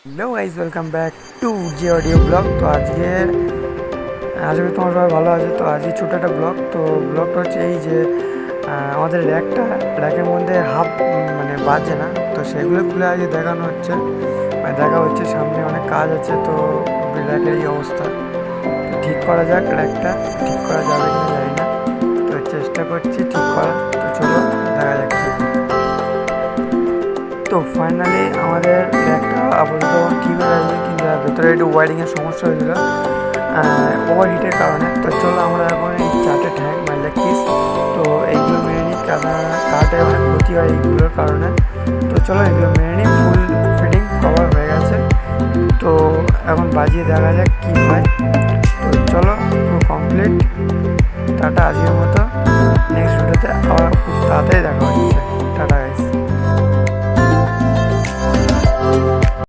Hello guys, welcome back to যে audio blog. তো আজকে আশা করি তোমার সবাই ভালো আছে। তো আজকে ছোটো একটা ব্লগটা হচ্ছে এই যে আমাদের র্যাকের মধ্যে হাফ মানে বাজে না, তো সেগুলো খুলে আজকে দেখানো হচ্ছে, মানে দেখা হচ্ছে। সামনে অনেক কাজ আছে, তো র্যাকের এই অবস্থা। তো ঠিক করা যাক, র্যাকটা ঠিক করা যাবে কিনা জানি না, তো চেষ্টা করছি ঠিক করা। তো চলো দেখা যাক কি হয়। তো ফাইনালি আমাদের র্যাকটা আপাতত ঠিক হয়ে গেছে, কিন্তু ভেতরে একটু ওয়ারিংয়ের সমস্যা হয়েছিল ওভারহিটের কারণে। তো চলো আমরা এখন এই চারটে ট্যাঙ্ক মানে লেগ পিস, তো এইগুলো মেনে নিই, কারণে অনেক ক্ষতি হয় এইগুলোর কারণে। তো চলো এগুলো মেনে নিই। ফুল ফিটিং কভার হয়ে গেছে, তো এখন বাজিয়ে দেখা যাক কী হয়। তো চলো পুরো কমপ্লিট। টাটা, আজকের মতো। নেক্সট ভিডিওতে আবার খুব তাড়াতাড়ি দেখা হচ্ছে।